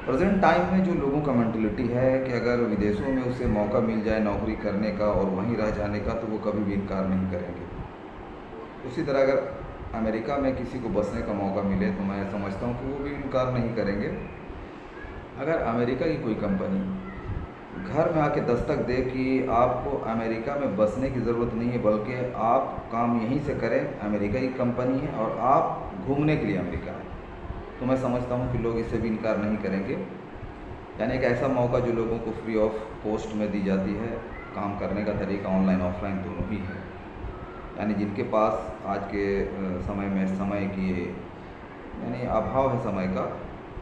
Present time में जो लोगों का मेंटलिटी है कि अगर विदेशों में उसे मौका मिल जाए नौकरी करने का और वहीं रह जाने का तो वो कभी भी इनकार नहीं करेंगे। उसी तरह अगर अमेरिका में किसी को बसने का मौका मिले तो मैं समझता हूँ कि वो भी इनकार नहीं करेंगे। अगर अमेरिका की कोई कंपनी घर में आके दस्तक दे कि आपको अमेरिका में बसने की ज़रूरत नहीं है बल्कि आप काम यहीं से करें, अमेरिका की कंपनी है और आप घूमने के लिए अमेरिका है, तो मैं समझता हूँ कि लोग इससे भी इनकार नहीं करेंगे। यानी एक ऐसा मौका जो लोगों को फ्री ऑफ कॉस्ट में दी जाती है। काम करने का तरीका ऑनलाइन ऑफलाइन दोनों ही है। यानी जिनके पास आज के समय में समय की यानी अभाव है समय का,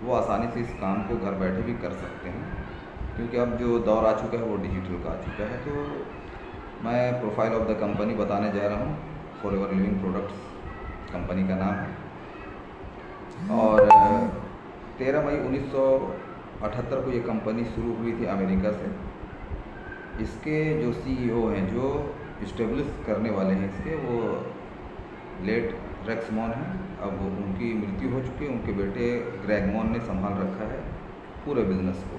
वो आसानी से इस काम को घर बैठे भी कर सकते हैं, क्योंकि अब जो दौर आ चुका है वो डिजिटल का आ चुका है। तो मैं प्रोफाइल ऑफ द कंपनी बताने जा रहा हूँ। फॉरएवर लिविंग प्रोडक्ट्स कंपनी का नाम है और 13 मई 1978 को ये कंपनी शुरू हुई थी अमेरिका से। इसके जो सीईओ हैं, जो इस्टेब्लिश करने वाले हैं इसके, वो लेट रेक्स मॉन हैं। अब उनकी मृत्यु हो चुकी है, उनके बेटे ग्रेग मॉन ने संभाल रखा है पूरे बिज़नेस को।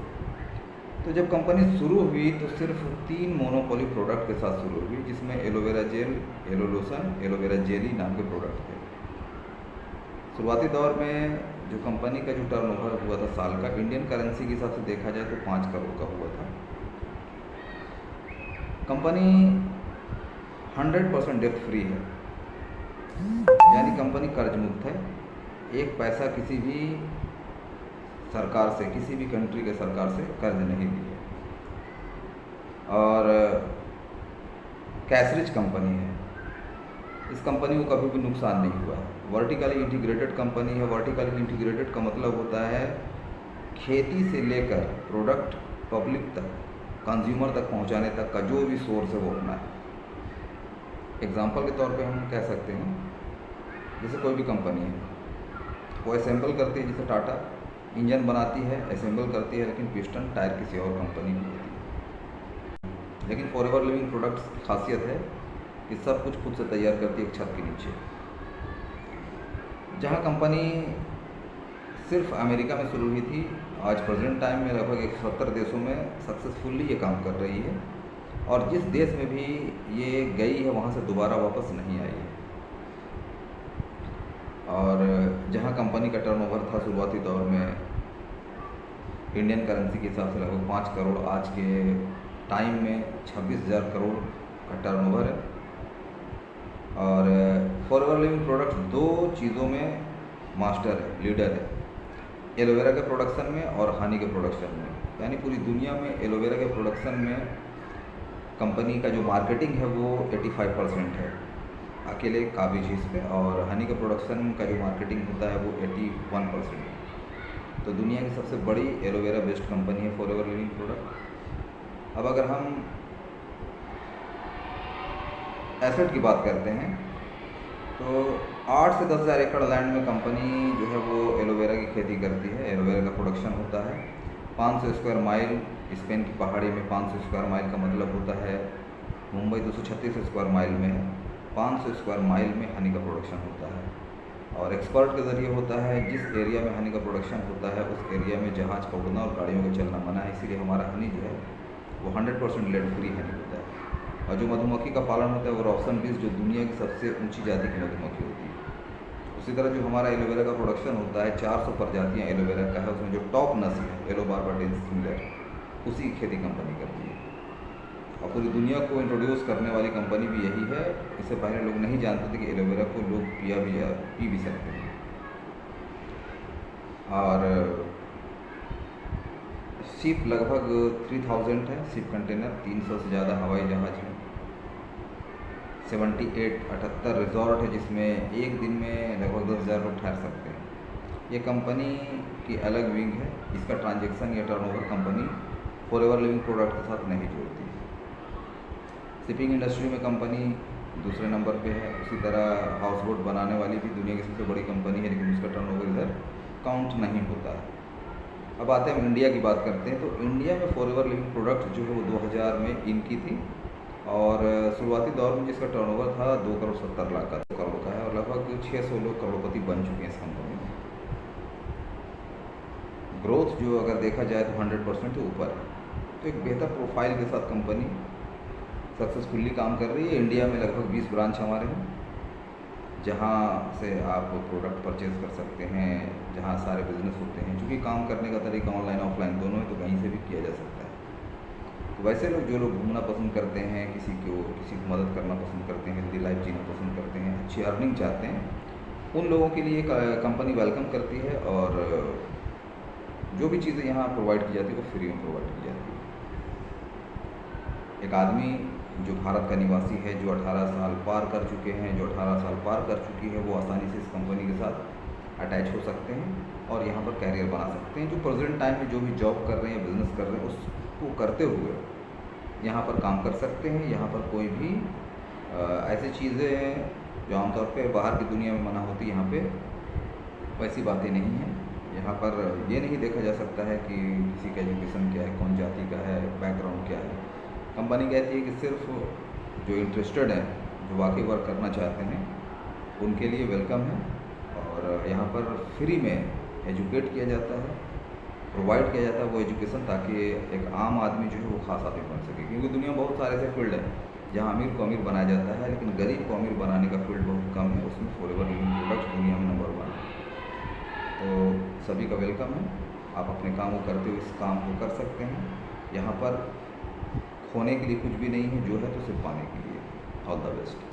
तो जब कंपनी शुरू हुई तो सिर्फ 3 मोनोपोली प्रोडक्ट के साथ शुरू हुई, जिसमें aloe vera gel, aloe lotion, aloe vera jelly नाम के प्रोडक्ट थे। शुरुआती दौर में जो कंपनी का जो टर्नओवर हुआ था साल का, इंडियन करेंसी के हिसाब से देखा जाए तो 5 करोड़ का हुआ था। कंपनी 100% डेब्ट फ्री है, यानी कंपनी कर्ज मुक्त है। एक पैसा किसी भी सरकार से, किसी भी कंट्री के सरकार से कर्ज नहीं ली है और कैश रिच कंपनी है। इस कंपनी को कभी भी नुकसान नहीं हुआ है। वर्टिकली इंटीग्रेटेड कंपनी है। वर्टिकली इंटीग्रेटेड का मतलब होता है खेती से लेकर प्रोडक्ट पब्लिक तक, कंज्यूमर तक पहुंचाने तक का जो भी सोर्स है वो अपना है। एग्जांपल के तौर पे हम कह सकते हैं, जैसे कोई भी कंपनी है, वो असेंबल करती है, जैसे टाटा इंजन बनाती है, असेंबल करती है, लेकिन पिस्टन टायर किसी और कंपनी की होती है। लेकिन फॉरएवर लिविंग प्रोडक्ट्स की खासियत है कि सब कुछ खुद से तैयार करती है एक छत के नीचे। जहाँ कंपनी सिर्फ अमेरिका में शुरू हुई थी, आज प्रेजेंट टाइम में लगभग 170 देशों में सक्सेसफुली ये काम कर रही है और जिस देश में भी ये गई है वहाँ से दोबारा वापस नहीं आई है। और जहाँ कंपनी का टर्नओवर था शुरुआती दौर में इंडियन करेंसी के हिसाब से लगभग 5 करोड़, आज के टाइम में 26,000 करोड़ का टर्नओवर है। और फॉरएवर लिविंग प्रोडक्ट्स 2 चीज़ों में मास्टर है, लीडर है, एलोवेरा के प्रोडक्शन में और हनी के प्रोडक्शन में। यानी पूरी दुनिया में एलोवेरा के प्रोडक्शन में कंपनी का जो मार्केटिंग है वो 85% है अकेले काबिज हिस्स पे, और हनी के प्रोडक्शन का जो मार्केटिंग होता है वो 81% है। तो दुनिया की सबसे बड़ी एलोवेरा बेस्ड कंपनी है फॉरएवर लिविंग प्रोडक्ट। अब अगर हम एसेट की बात करते हैं तो 8 से 10,000 एकड़ लैंड में कंपनी जो है वो एलोवेरा की खेती करती है। एलोवेरा का प्रोडक्शन होता है 500 स्क्वायर माइल। स्पेन की पहाड़ी में 500 स्क्वायर माइल का मतलब होता है मुंबई 236 स्क्वायर माइल में है, 500 स्क्वायर माइल में हनी का प्रोडक्शन होता है। और एक्सपर्ट के ज़रिए होता है। जिस एरिया में हनी का प्रोडक्शन होता है उस एरिया में जहाज़ का उड़ना और गाड़ियों का चलना मना है, इसीलिए हमारा हनी जो है वो 100% लेड फ्री हनी होता है। और जो मधुमक्खी का पालन होता है वो रॉसन बीज, जो दुनिया की सबसे ऊंची जाति की मधुमक्खी होती है। उसी तरह जो हमारा एलोवेरा का प्रोडक्शन होता है 400 प्रजातियाँ एलोवेरा का है, उसमें जो टॉप नस्ल है एलो बारबाडेंसिस मिलर, उसी की खेती कंपनी करती है। और पूरी दुनिया को इंट्रोड्यूस करने वाली कंपनी भी यही है। इससे पहले लोग नहीं जानते थे कि एलोवेरा को लोग पी भी सकते हैं। और शिप लगभग 3000 है, शिप कंटेनर 300 से ज़्यादा हवाई जहाज़ हैं, 78 रिजॉर्ट है जिसमें एक दिन में लगभग 10,000 लोग ठहर सकते हैं। ये कंपनी की अलग विंग है। इसका ट्रांजैक्शन या turnover company forever living product के साथ नहीं जोड़ती। शिपिंग इंडस्ट्री में कंपनी दूसरे नंबर पे है। उसी तरह हाउस बोट बनाने वाली भी दुनिया की सबसे बड़ी कंपनी है, लेकिन उसका टर्नओवर इधर काउंट नहीं होता है। अब आते हैं हम इंडिया की बात करते हैं। तो इंडिया में फॉरएवर लिविंग प्रोडक्ट जो है वो 2000 में इनकी थी और शुरुआती दौर में जिसका टर्नओवर था 2 करोड़ 70 लाख का, 2 करोड़ का है और लगभग 600 लोग करोड़पति बन चुके हैं इस कंपनी में। ग्रोथ जो अगर देखा जाए तो 100% से ऊपर है। तो एक बेहतर प्रोफाइल के साथ कंपनी सक्सेसफुली काम कर रही है। इंडिया में लगभग 20 ब्रांच हमारे हैं, जहाँ से आप प्रोडक्ट परचेज़ कर सकते हैं, जहाँ सारे बिजनेस होते हैं। क्योंकि काम करने का तरीका ऑनलाइन ऑफलाइन दोनों है, तो कहीं से भी किया जा सकता है। तो वैसे लोग जो लोग घूमना पसंद करते हैं, किसी को मदद करना पसंद करते हैं, हेल्दी लाइफ जीना पसंद करते हैं, अच्छी अर्निंग चाहते हैं, उन लोगों के लिए कंपनी वेलकम करती है। और जो भी चीज़ें यहाँ प्रोवाइड की जाती है वो फ्री में प्रोवाइड की जाती है। एक आदमी जो भारत का निवासी है, जो 18 साल पार कर चुके हैं, जो 18 साल पार कर चुकी है, वो आसानी से इस कंपनी के साथ अटैच हो सकते हैं और यहाँ पर कैरियर बना सकते हैं। जो प्रेजेंट टाइम में जो भी जॉब कर रहे हैं, बिज़नेस कर रहे हैं, उसको करते हुए यहाँ पर काम कर सकते हैं। यहाँ पर कोई भी ऐसी चीज़ें हैं जो आमतौर पे बाहर की दुनिया में मना होती, यहाँ पे वैसी बातें नहीं हैं। यहाँ पर ये नहीं देखा जा सकता है कि किसी का एजुकेशन क्या है, कौन जाति का है, बैकग्राउंड क्या है। कंपनी कहती है कि सिर्फ जो इंटरेस्टेड हैं, जो वाकई वर्क करना चाहते हैं, उनके लिए वेलकम है। और यहाँ पर फ्री में एजुकेट किया जाता है, प्रोवाइड किया जाता है वो एजुकेशन, ताकि एक आम आदमी जो है वो खास आदमी बन सके। क्योंकि दुनिया में बहुत सारे ऐसे फील्ड हैं जहाँ अमीर को अमीर बनाया जाता है, लेकिन गरीब को अमीर बनाने का फील्ड बहुत कम है। उसमें फॉरएवर लिविंग प्रोडक्ट्स दुनिया में नंबर 1 है। तो सभी का वेलकम है। आप अपने काम को करते हुए इस काम को कर सकते हैं। यहाँ पर खोने के लिए कुछ भी नहीं है, जो है तो सिर्फ पाने के लिए। All the best.